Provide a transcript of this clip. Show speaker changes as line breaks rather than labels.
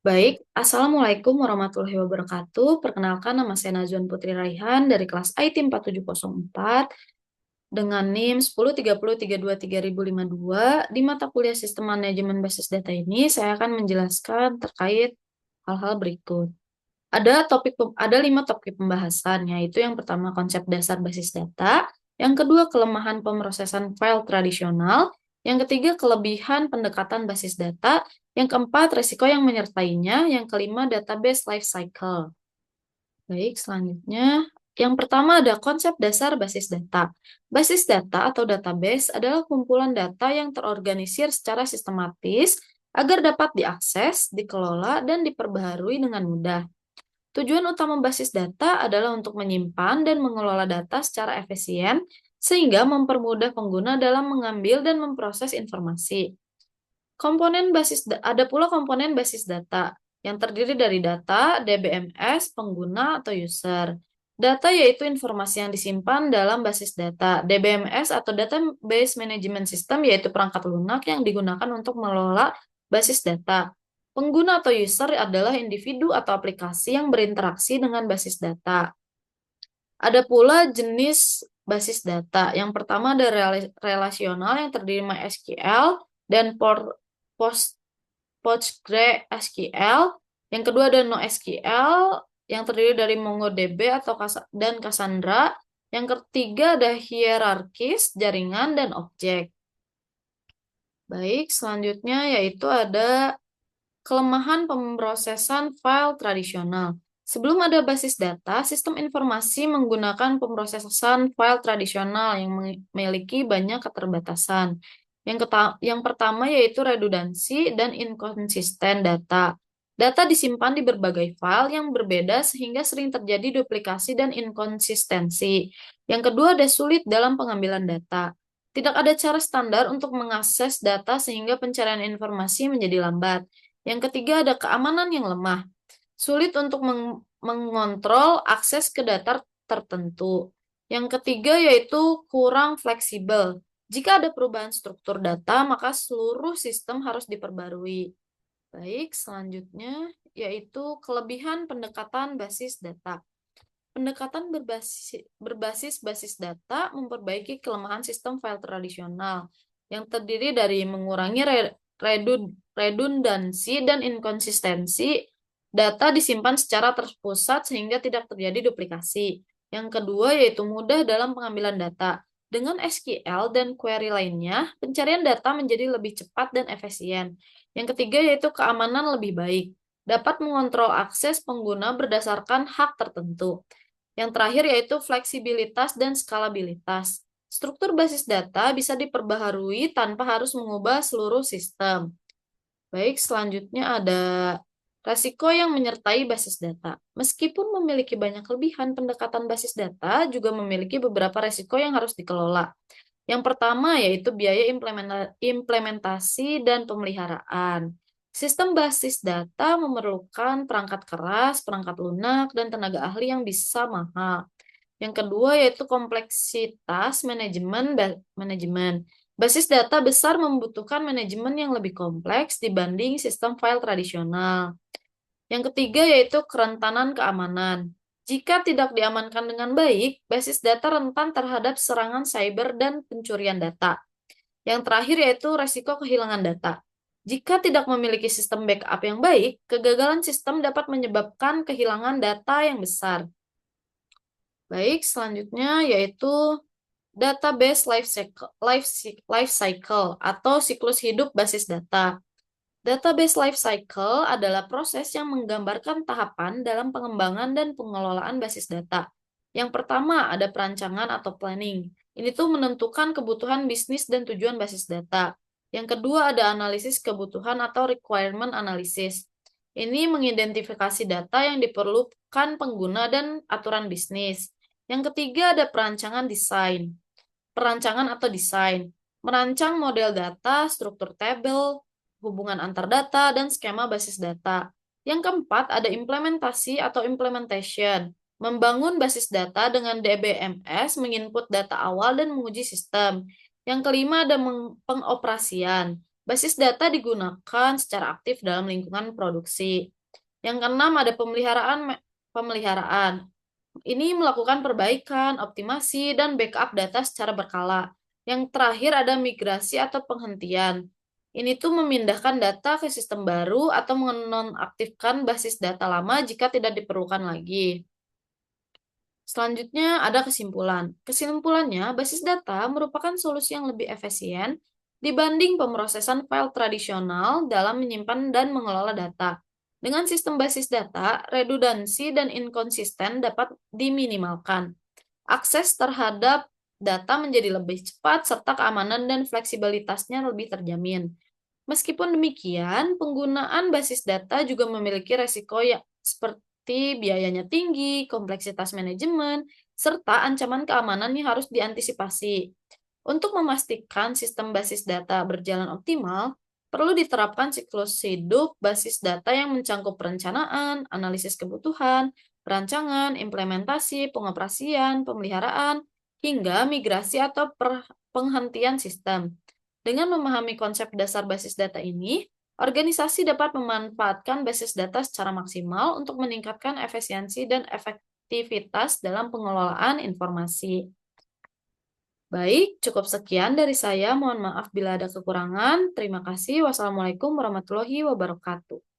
Baik, Assalamualaikum warahmatullahi wabarakatuh. Perkenalkan, nama saya Najwan Putri Raihan dari kelas IT 4704 dengan NIM 1030323052. Di mata kuliah Sistem Manajemen Basis Data ini, saya akan menjelaskan terkait hal-hal berikut. Ada 5 topik pembahasan, yaitu yang pertama konsep dasar basis data, yang kedua kelemahan pemrosesan file tradisional, yang ketiga kelebihan pendekatan basis data, yang keempat resiko yang menyertainya, yang kelima database life cycle. Baik, selanjutnya yang pertama ada konsep dasar basis data. Basis data atau database adalah kumpulan data yang terorganisir secara sistematis agar dapat diakses, dikelola, dan diperbaharui dengan mudah. Tujuan utama basis data adalah untuk menyimpan dan mengelola data secara efisien, sehingga mempermudah pengguna dalam mengambil dan memproses informasi. Ada pula komponen basis data, yang terdiri dari data, DBMS, pengguna, atau user. Data yaitu informasi yang disimpan dalam basis data. DBMS atau Database Management System yaitu perangkat lunak yang digunakan untuk mengelola basis data. Pengguna atau user adalah individu atau aplikasi yang berinteraksi dengan basis data. Ada pula jenis basis data. Yang pertama ada relasional yang terdiri MySQL dan PostgreSQL. Yang kedua ada NoSQL yang terdiri dari MongoDB dan Cassandra. Yang ketiga ada hierarkis, jaringan, dan objek. Baik, selanjutnya yaitu ada kelemahan pemrosesan file tradisional. Sebelum ada basis data, sistem informasi menggunakan pemrosesan file tradisional yang memiliki banyak keterbatasan. Yang pertama yaitu redundansi dan inkonsisten data. Data disimpan di berbagai file yang berbeda sehingga sering terjadi duplikasi dan inkonsistensi. Yang kedua ada sulit dalam pengambilan data. Tidak ada cara standar untuk mengakses data sehingga pencarian informasi menjadi lambat. Yang ketiga ada keamanan yang lemah. Sulit untuk mengontrol akses ke data tertentu. Yang ketiga yaitu kurang fleksibel. Jika ada perubahan struktur data, maka seluruh sistem harus diperbarui. Baik, selanjutnya yaitu kelebihan pendekatan basis data. Pendekatan berbasis basis data memperbaiki kelemahan sistem file tradisional yang terdiri dari mengurangi redundansi dan inkonsistensi. Data disimpan secara terpusat sehingga tidak terjadi duplikasi. Yang kedua yaitu mudah dalam pengambilan data. Dengan SQL dan query lainnya, pencarian data menjadi lebih cepat dan efisien. Yang ketiga yaitu keamanan lebih baik. Dapat mengontrol akses pengguna berdasarkan hak tertentu. Yang terakhir yaitu fleksibilitas dan skalabilitas. Struktur basis data bisa diperbaharui tanpa harus mengubah seluruh sistem. Baik, selanjutnya ada resiko yang menyertai basis data. Meskipun memiliki banyak kelebihan, pendekatan basis data juga memiliki beberapa resiko yang harus dikelola. Yang pertama yaitu biaya implementasi dan pemeliharaan. Sistem basis data memerlukan perangkat keras, perangkat lunak, dan tenaga ahli yang bisa mahal. Yang kedua yaitu kompleksitas manajemen. Basis data besar membutuhkan manajemen yang lebih kompleks dibanding sistem file tradisional. Yang ketiga yaitu kerentanan keamanan. Jika tidak diamankan dengan baik, basis data rentan terhadap serangan cyber dan pencurian data. Yang terakhir yaitu resiko kehilangan data. Jika tidak memiliki sistem backup yang baik, kegagalan sistem dapat menyebabkan kehilangan data yang besar. Baik, selanjutnya yaitu database life cycle atau siklus hidup basis data. Database life cycle adalah proses yang menggambarkan tahapan dalam pengembangan dan pengelolaan basis data. Yang pertama ada perancangan atau planning. Ini tuh menentukan kebutuhan bisnis dan tujuan basis data. Yang kedua ada analisis kebutuhan atau requirement analysis. Ini mengidentifikasi data yang diperlukan pengguna dan aturan bisnis. Yang ketiga ada perancangan desain. Perancangan atau desain. Merancang model data, struktur tabel, hubungan antar data, dan skema basis data. Yang keempat, ada implementasi atau implementation. Membangun basis data dengan DBMS, menginput data awal, dan menguji sistem. Yang kelima, ada pengoperasian. Basis data digunakan secara aktif dalam lingkungan produksi. Yang keenam ada pemeliharaan. Ini melakukan perbaikan, optimasi, dan backup data secara berkala. Yang terakhir ada migrasi atau penghentian. Ini tuh memindahkan data ke sistem baru atau menonaktifkan basis data lama jika tidak diperlukan lagi. Selanjutnya ada kesimpulan. Kesimpulannya, basis data merupakan solusi yang lebih efisien dibanding pemrosesan file tradisional dalam menyimpan dan mengelola data. Dengan sistem basis data, redundansi dan inkonsisten dapat diminimalkan. Akses terhadap data menjadi lebih cepat serta keamanan dan fleksibilitasnya lebih terjamin. Meskipun demikian, penggunaan basis data juga memiliki resiko yang seperti biayanya tinggi, kompleksitas manajemen, serta ancaman keamanan yang harus diantisipasi. Untuk memastikan sistem basis data berjalan optimal, perlu diterapkan siklus hidup basis data yang mencangkup perencanaan, analisis kebutuhan, perancangan, implementasi, pengoperasian, pemeliharaan, hingga migrasi atau penghentian sistem. Dengan memahami konsep dasar basis data ini, organisasi dapat memanfaatkan basis data secara maksimal untuk meningkatkan efisiensi dan efektivitas dalam pengelolaan informasi. Baik, cukup sekian dari saya. Mohon maaf bila ada kekurangan. Terima kasih. Wassalamualaikum warahmatullahi wabarakatuh.